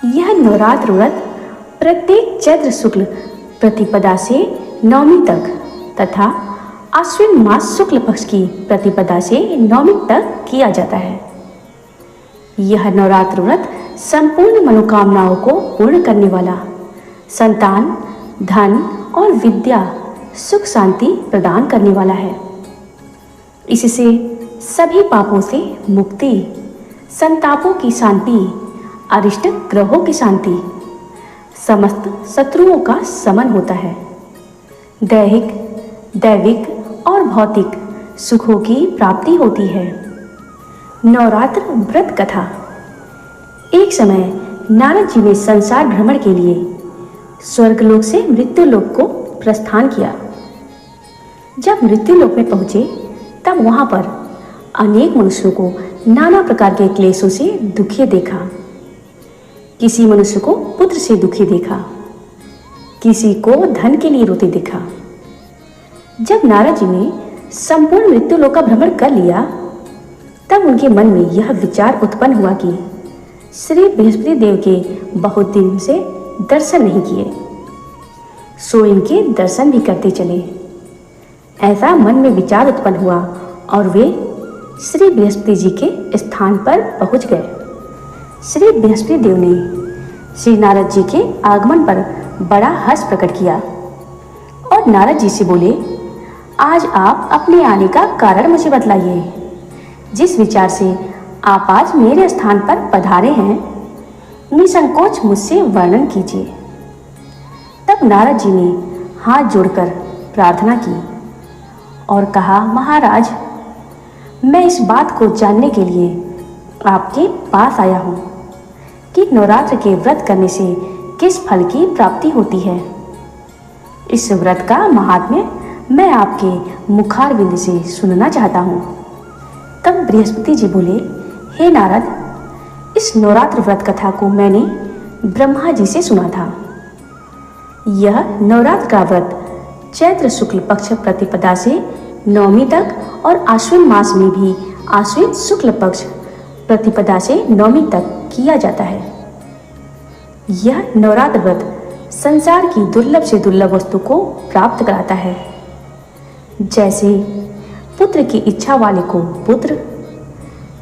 यह नवरात्र व्रत प्रत्येक चैत्र शुक्ल प्रतिपदा से नवमी तक तथा आश्विन मास शुक्ल पक्ष की प्रतिपदा से नवमी तक किया जाता है। यह नवरात्र व्रत संपूर्ण मनोकामनाओं को पूर्ण करने वाला, संतान, धन और विद्या, सुख शांति प्रदान करने वाला है। इससे सभी पापों से मुक्ति, संतापों की शांति, अरिष्ट ग्रहों की शांति, समस्त शत्रुओं का शमन होता है। दैहिक, दैविक और भौतिक सुखों की प्राप्ति होती है। नवरात्र व्रत कथा। एक समय नारद जी ने संसार भ्रमण के लिए स्वर्गलोक से मृत्युलोक को प्रस्थान किया। जब मृत्युलोक में पहुंचे तब वहां पर अनेक मनुष्यों को नाना प्रकार के क्लेशों से दुखी देखा। किसी मनुष्य को पुत्र से दुखी देखा, किसी को धन के लिए रोते देखा। जब नारद जी ने संपूर्ण मृत्युलोक का भ्रमण कर लिया तब उनके मन में यह विचार उत्पन्न हुआ कि श्री बृहस्पति देव के बहुत दिन से दर्शन नहीं किए, सो इनके दर्शन भी करते चले। ऐसा मन में विचार उत्पन्न हुआ और वे श्री बृहस्पति जी के स्थान पर पहुंच गए। श्री बृहस्पति देव ने श्री नारद जी के आगमन पर बड़ा हर्ष प्रकट किया और नारद जी से बोले, आज आप अपने आने का कारण मुझे बतलाइए। जिस विचार से आप आज मेरे स्थान पर पधारे हैं, निसंकोच मुझसे वर्णन कीजिए। तब नारद जी ने हाथ जोड़कर प्रार्थना की और कहा, महाराज, मैं इस बात को जानने के लिए आपके पास आया हूँ कि नवरात्र के व्रत करने से किस फल की प्राप्ति होती है। इस व्रत का महात्म्य मैं आपके मुखारविंद से सुनना चाहता हूँ। तब बृहस्पति जी बोले, हे नारद, इस नवरात्र व्रत कथा को मैंने ब्रह्मा जी से सुना था। यह नवरात्र का व्रत चैत्र शुक्ल पक्ष प्रतिपदा से नवमी तक और आश्विन मास में भी आश्विन शुक्ल पक्ष प्रतिपदा से नवमी तक किया जाता है। यह नवरात्र व्रत संसार की दुर्लभ से दुर्लभ वस्तु को प्राप्त कराता है। जैसे पुत्र की इच्छा वाले को पुत्र,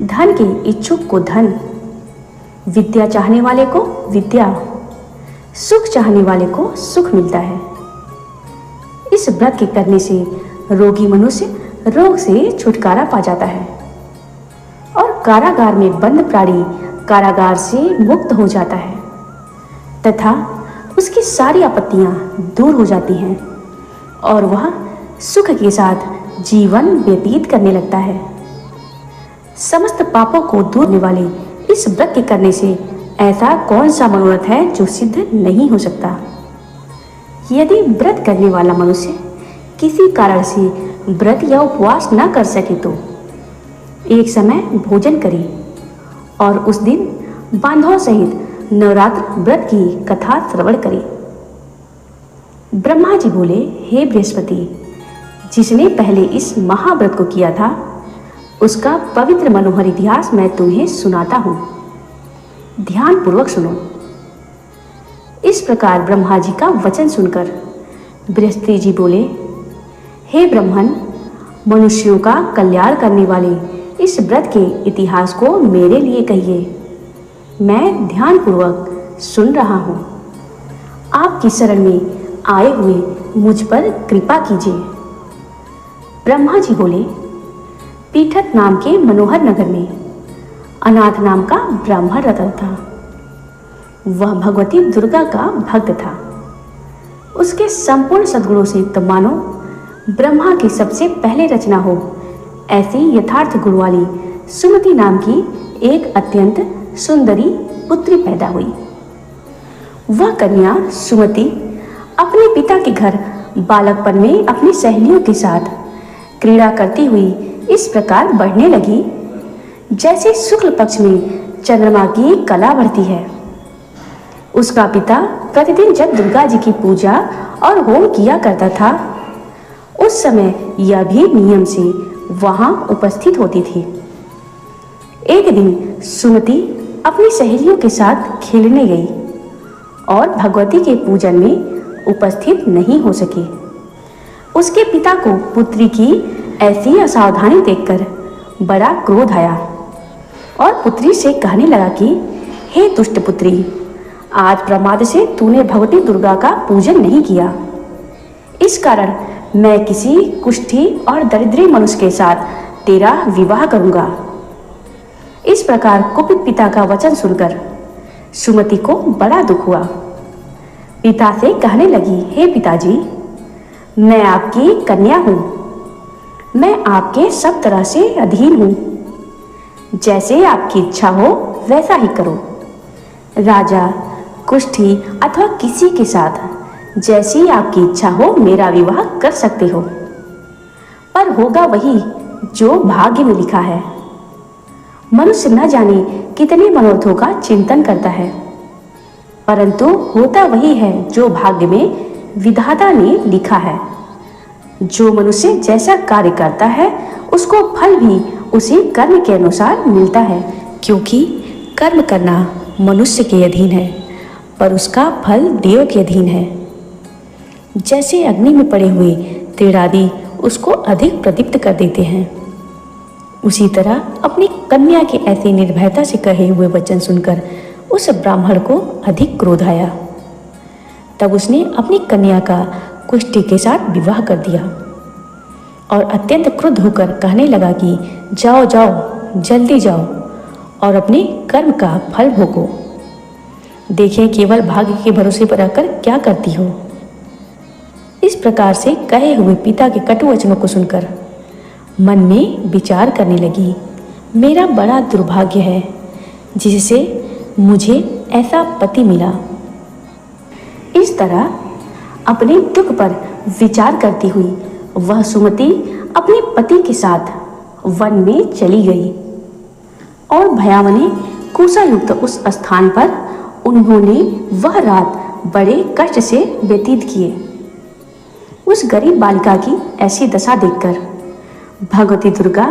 धन के इच्छुक को धन, विद्या चाहने वाले को विद्या, सुख चाहने वाले को सुख मिलता है। इस व्रत के करने से रोगी मनुष्य रोग से छुटकारा पा जाता है और कारागार में बंद प्राणी कारागार से मुक्त हो जाता है तथा उसकी सारी आपत्तियां दूर हो जाती हैं और वह सुख के साथ जीवन व्यतीत करने लगता है। समस्त पापों को दूर करने वाले इस व्रत के करने से ऐसा कौन सा मनोरथ है जो सिद्ध नहीं हो सकता। यदि व्रत करने वाला मनुष्य किसी कारण से व्रत या उपवास न कर सके तो एक समय भोजन करे और उस दिन बांधव सहित नवरात्र व्रत की कथा श्रवण करे। ब्रह्मा जी बोले, हे बृहस्पति, जिसने पहले इस महाव्रत को किया था उसका पवित्र मनोहर इतिहास मैं तुम्हें सुनाता हूँ। ध्यान पूर्वक सुनो। इस प्रकार ब्रह्मा जी का वचन सुनकर बृहस्पति जी बोले, हे ब्रह्मन, मनुष्यों का कल्याण करने वाले इस व्रत के इतिहास को मेरे लिए कहिए। मैं ध्यानपूर्वक सुन रहा हूँ। आपकी शरण में आए हुए मुझ पर कृपा कीजिए। ब्रह्मा जी बोले, पीठत नाम के मनोहर नगर में अनाथ नाम का ब्राह्मण रहता था। वह भगवती दुर्गा का भक्त था। उसके संपूर्ण सद्गुणों से तो मानो ब्रह्मा की सबसे पहले रचना हो ऐसी यथार्थ गुण वाली सुमति नाम की एक अत्यंत सुंदरी पुत्री पैदा हुई। वह कन्या सुमति अपने पिता के घर बालकपन में अपनी सहेलियों के साथ क्रीड़ा करती हुई इस प्रकार बढ़ने लगी जैसे शुक्ल पक्ष में चंद्रमा की कला बढ़ती है। उसका पिता प्रतिदिन जब दुर्गा जी की पूजा और होम किया करता था उस समय यह भी नियम से वहां उपस्थित होती थी। एक दिन सुमति अपनी सहेलियों के साथ खेलने गई और भगवती के पूजन में उपस्थित नहीं हो सकी। उसके पिता को पुत्री की ऐसी असावधानी देखकर बड़ा क्रोध आया और पुत्री से कहने लगा कि हे दुष्ट पुत्री, आज प्रमाद से तूने भगवती दुर्गा का पूजन नहीं किया। इस कारण मैं किसी कुष्ठी और दरिद्री मनुष्य के साथ तेरा विवाह करूंगा। इस प्रकार कुपित पिता का वचन सुनकर सुमति को बड़ा दुख हुआ। पिता से कहने लगी, हे पिताजी, मैं आपकी कन्या हूं, मैं आपके सब तरह से अधीन हूं। जैसे आपकी इच्छा हो वैसा ही करो। राजा, कुष्ठी अथवा किसी के साथ जैसी आपकी इच्छा हो मेरा विवाह कर सकते हो, पर होगा वही जो भाग्य में लिखा है। मनुष्य न जाने कितने मनोरथों का चिंतन करता है, परंतु होता वही है जो भाग्य में विधाता ने लिखा है। जो मनुष्य जैसा कार्य करता है उसको फल भी उसी कर्म के अनुसार मिलता है, क्योंकि कर्म करना मनुष्य के अधीन है पर उसका फल देव के अधीन है। जैसे अग्नि में पड़े हुए तीर आदि उसको अधिक प्रदीप्त कर देते हैं, उसी तरह अपनी कन्या के ऐसे निर्भयता से कहे हुए वचन सुनकर उस ब्राह्मण को अधिक क्रोध आया। तब उसने अपनी कन्या का कुष्ठी के साथ विवाह कर दिया और अत्यंत क्रुद्ध होकर कहने लगा कि जाओ जाओ, जल्दी जाओ और अपने कर्म का फल भोगो। देखें केवल भाग्य के भरोसे पर रहकर क्या करती हो। इस प्रकार से कहे हुए पिता के कटु वचनों को सुनकर मन में विचार करने लगी, मेरा बड़ा दुर्भाग्य है जिससे मुझे ऐसा पति मिला। इस तरह अपने दुख पर विचार करती हुई वह सुमति अपने पति के साथ वन में चली गई और भयावने कुशायुक्त उस स्थान पर उन्होंने वह रात बड़े कष्ट से व्यतीत किए। उस गरीब बालिका की ऐसी दशा देखकर भगवती दुर्गा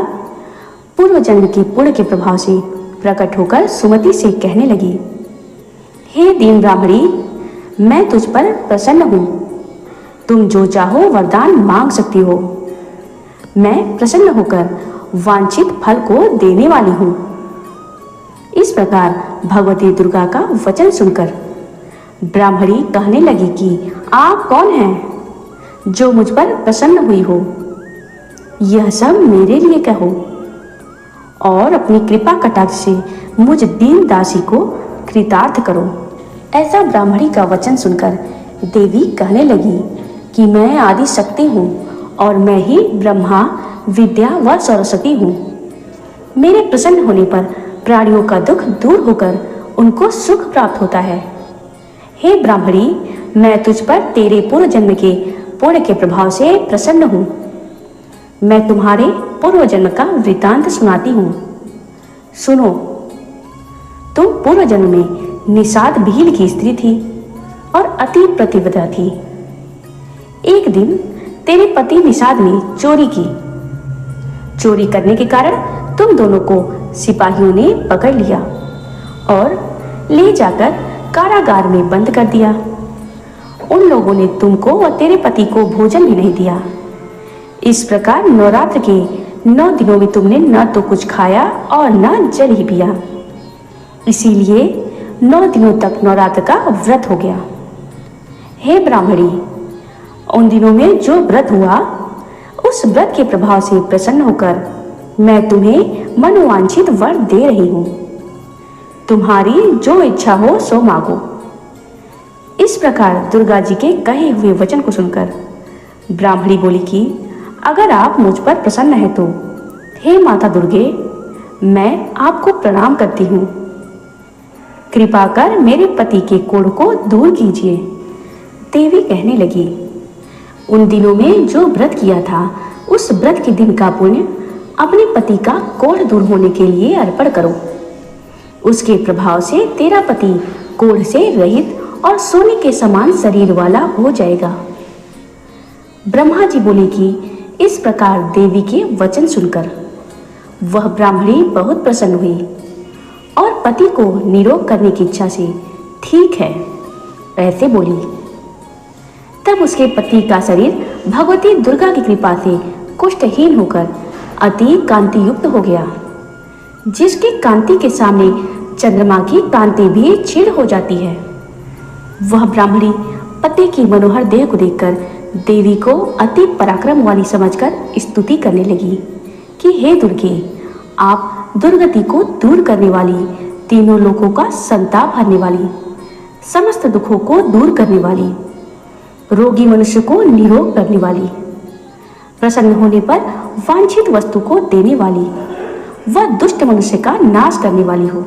पूर्व जन्म के पुण्य के प्रभाव से प्रकट होकर सुमति से कहने लगी, हे दीन ब्राह्मणी, मैं तुझ पर प्रसन्न हूँ, तुम जो चाहो वरदान मांग सकती हो। मैं प्रसन्न होकर वांछित फल को देने वाली हूँ। इस प्रकार भगवती दुर्गा का वचन सुनकर ब्राह्मणी कहने लगी कि आप कौन हैं जो मुझ पर प्रसन्न हुई हो? यह सब मेरे लिए कहो और अपनी कृपा कटाक्ष से मुझ दीन दासी को कृतार्थ करो। ऐसा ब्राह्मणी का वचन सुनकर देवी कहने लगी कि मैं आदि शक्ति हूँ और मैं ही ब्रह्मा, विद्या व सरस्वती हूँ। मेरे प्रसन्न होने पर प्राणियों का दुख दूर होकर उनको सुख प्राप्त होता है। हे ब्राह्मणी, मैं तुझ पर तेरे पूर्व जन्म के पुण्य के प्रभाव से प्रसन्न हूँ। मैं तुम्हारे पूर्व जन्म का वृतांत सुनाती हूँ। सुनो, तुम पूर्व जन्म में निषाद भील की स्त्री थी और अति प्रतिव्रता थी। एक दिन तेरे पति निषाद ने चोरी की। चोरी करने के कारण तुम दोनों को सिपाहियों ने पकड़ लिया और ले जाकर कारागार में बंद कर दिया। उन लोगों ने तुमको और तेरे पति को भोजन भी नहीं दिया। इस प्रकार नवरात्र के 9 दिनों में तुमने न तो कुछ खाया और न जल ही पिया। इसीलिए 9 दिनों तक नवरात्र का व्रत हो गया। हे ब्राह्मणी, उन दिनों में जो व्रत हुआ उस व्रत के प्रभाव से प्रसन्न होकर मैं तुम्हें मनोवांछित वर दे रही हूँ। तुम्हारी जो इच्छा हो सो मांगो। इस प्रकार दुर्गा जी के कहे हुए वचन को सुनकर ब्राह्मणी बोली कि अगर आप मुझ पर प्रसन्न है तो हे माता दुर्गे, मैं आपको प्रणाम करती हूँ। कृपा कर मेरे पति के कोढ़ को दूर कीजिए। देवी कहने लगी, उन दिनों में जो व्रत किया था उस व्रत के दिन का पुण्य अपने पति का कोढ़ दूर होने के लिए अर्पण करो। उसके प्रभाव से तेरा पति कोढ़ से रहित और सोने के समान शरीर वाला हो जाएगा। ब्रह्मा जी बोले कि इस प्रकार देवी के वचन सुनकर वह ब्राह्मणी बहुत प्रसन्न हुई और पति को निरोग करने की इच्छा से ठीक है ऐसे बोली। तब उसके पति का शरीर भगवती दुर्गा की कृपा से कुष्ठहीन होकर अति कांति युक्त हो गया, जिसकी कांति के सामने चंद्रमा की कांति भी क्षीण हो जाती है। वह ब्राह्मणी पति की मनोहर देह को देखकर देवी को अति पराक्रम वाली समझकर स्तुति करने लगी कि हे दुर्गे, आप दुर्गति को दूर करने वाली, तीनों लोकों का संताप हरने वाली, समस्त दुखों को दूर करने वाली, रोगी मनुष्य को निरोग करने वाली, प्रसन्न होने पर वांछित वस्तु को देने वाली, वह दुष्ट मनुष्य का नाश करने वाली हो।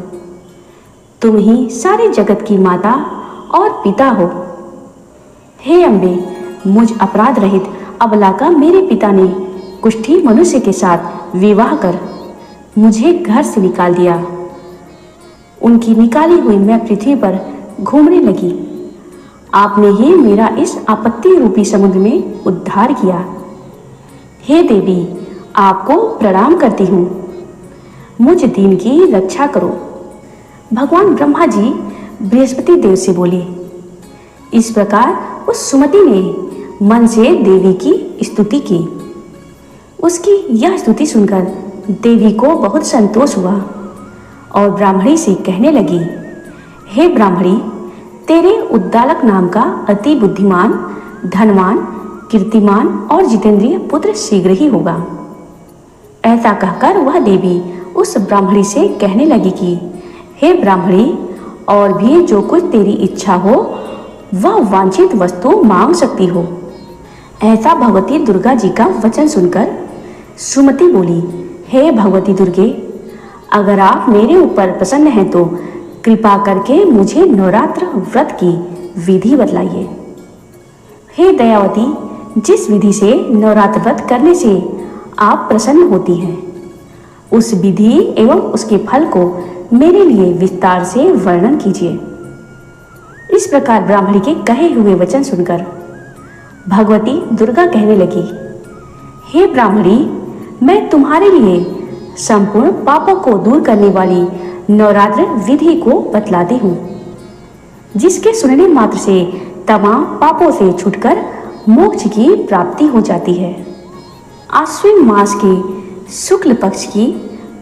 तुम ही सारे जगत की माता और पिता हो। हे अम्बे, मुझ अपराध रहित अबला का मेरे पिता ने कुष्ठी मनुष्य के साथ विवाह कर मुझे घर से निकाल दिया। उनकी निकाली हुई मैं पृथ्वी पर घूमने लगी। आपने ही मेरा इस आपत्ति रूपी समुद्र में उद्धार किया। हे देवी, आपको प्रणाम करती हूँ, मुझ दीन की रक्षा करो। भगवान ब्रह्मा जी बृहस्पति देव से बोले। इस प्रकार उस सुमति ने मन से देवी की स्तुति की। उसकी यह स्तुति सुनकर देवी को बहुत संतोष हुआ और ब्राह्मणी से कहने लगी, हे ब्राह्मणी, तेरे उद्दालक नाम का अति बुद्धिमान, धनवान, कीर्तिमान और जितेंद्रिय पुत्र शीघ्र ही होगा। ऐसा कहकर वह देवी उस ब्राह्मणी से कहने लगी कि हे ब्राह्मणी, और भी जो कुछ तेरी इच्छा हो वह वांछित वस्तु मांग सकती हो। ऐसा भगवती दुर्गा जी का वचन सुनकर सुमति बोली, हे भगवती दुर्गे, अगर आप मेरे ऊपर प्रसन्न हैं तो कृपा करके मुझे नवरात्र व्रत की विधि बतलाइए। हे दयावती, जिस विधि से नवरात्र व्रत करने से आप प्रसन्न होती हैं, उस विधि एवं उसके फल को मेरे लिए विस्तार से वर्णन कीजिए। इस प्रकार ब्राह्मणी के कहे हुए वचन सुनकर भगवती दुर्गा कहने लगी, हे ब्राह्मणी, मैं तुम्हारे लिए संपूर्ण पापों को दूर करने वाली नवरात्र विधि को बतलाती हूँ, जिसके सुनने मात्र से तमाम पापों से छूटकर मोक्ष की प्राप्ति हो जाती है। आश्विन मास के शुक्ल पक्ष की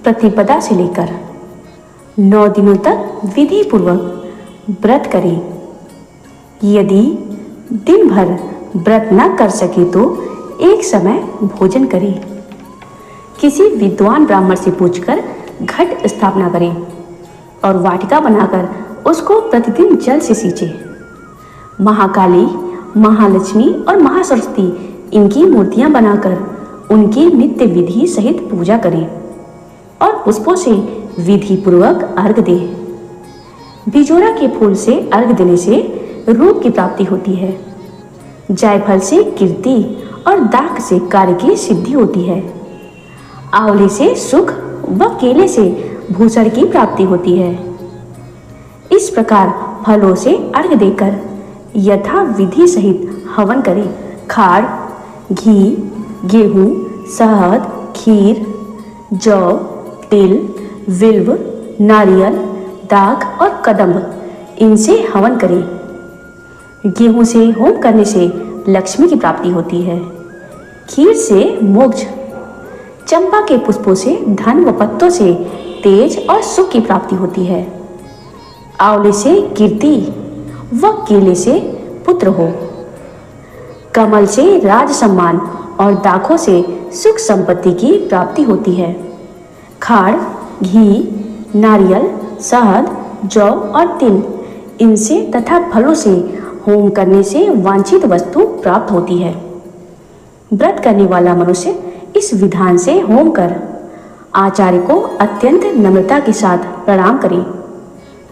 प्रतिपदा से लेकर 9 दिनों तक विधि पूर्वक व्रत करें। यदि दिन भर व्रत न कर सके तो एक समय भोजन करें। किसी विद्वान ब्राह्मण से पूछकर घट स्थापना करें और वाटिका बनाकर उसको प्रतिदिन जल से सींचे। महाकाली, महालक्ष्मी और महासरस्वती इनकी मूर्तियां बनाकर उनकी नित्य विधि सहित पूजा करें और पुष्पों से विधि पूर्वक अर्घ दें। बिजोरा के फूल से अर्घ देने से रूप की प्राप्ति होती है। जायफल से कीर्ति और दाख से कार्य की सिद्धि होती है। आंवले से सुख व केले से भूषण की प्राप्ति होती है। इस प्रकार फलों से अर्घ देकर यथा विधि सहित हवन करें। खाड़, घी, गेहूं, शहद, खीर, जौ, तिल, विल्व, नारियल, दाख और कदम्ब इनसे हवन करें। गेहूं से होम करने से लक्ष्मी की प्राप्ति होती है। खीर से मोक्ष, चंपा के पुष्पों से धन व पत्तों से तेज और सुख की प्राप्ति होती है। आंवले से कीर्ति व केले से पुत्र हो। कमल से राज सम्मान और दाखों से सुख संपत्ति की प्राप्ति होती है। खाड़, घी, नारियल, शहद, जौ और तिल इनसे तथा फलों से होम करने से वांछित वस्तु प्राप्त होती है। व्रत करने वाला मनुष्य इस विधान से होम कर आचार्य को अत्यंत नम्रता के साथ प्रणाम करे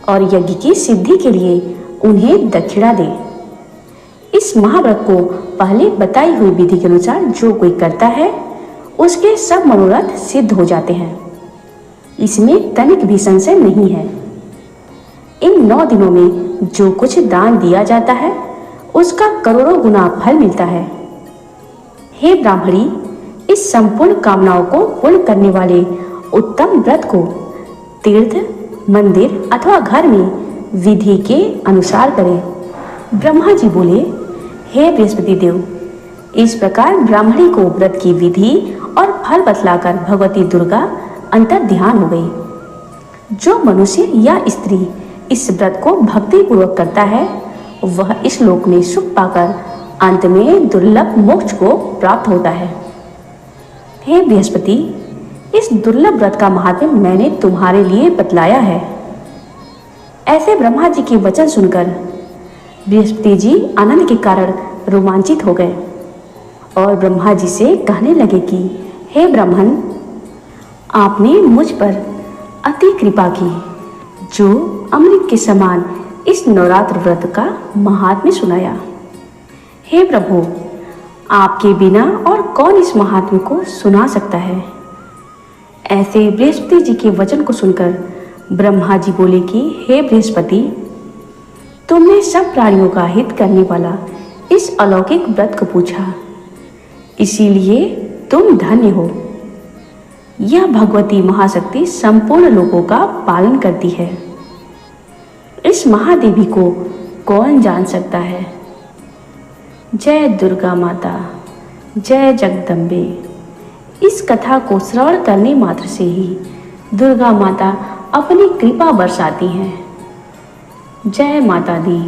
और यज्ञ की सिद्धि के लिए उन्हें दक्षिणा दे। इस महाव्रत को पहले बताई हुई विधि के अनुसार जो कोई करता है उसके सब मनोरथ सिद्ध हो जाते हैं। इसमें तनिक भी संशय नहीं है। इन 9 दिनों में जो कुछ दान दिया जाता है उसका करोड़ों गुना फल मिलता है। हे ब्राह्मणी, इस संपूर्ण कामनाओं को पूर्ण करने वाले उत्तम व्रत को तीर्थ, मंदिर अथवा घर में विधि के अनुसार करें। ब्रह्मा जी बोले, हे बृहस्पति देव, इस प्रकार ब्राह्मणी को व्रत की विधि और फल बतलाकर भगवती दुर्गा अंतर ध्यान हो गई। जो मनुष्य या स्त्री इस व्रत को भक्ति पूर्वक करता है वह इस लोक में सुख पाकर अंत में दुर्लभ मोक्ष को प्राप्त होता है। हे बृहस्पति, इस दुर्लभ व्रत का महात्म्य मैंने तुम्हारे लिए बतलाया है। ऐसे ब्रह्मा जी के वचन सुनकर बृहस्पति जी आनंद के कारण रोमांचित हो गए और ब्रह्मा जी से कहने लगे कि हे ब्राह्मण, आपने मुझ पर अति कृपा की जो अमृत के समान इस नवरात्र व्रत का महात्म्य सुनाया। हे प्रभु, आपके बिना और कौन इस महात्म्य को सुना सकता है। ऐसे बृहस्पति जी के वचन को सुनकर ब्रह्मा जी बोले कि हे बृहस्पति, तुमने सब प्राणियों का हित करने वाला इस अलौकिक व्रत को पूछा, इसीलिए तुम धन्य हो। यह भगवती महाशक्ति संपूर्ण लोगों का पालन करती है। इस महादेवी को कौन जान सकता है। जय दुर्गा माता, जय जगदम्बे। इस कथा को श्रवण करने मात्र से ही दुर्गा माता अपनी कृपा बरसाती हैं। जय माता दी।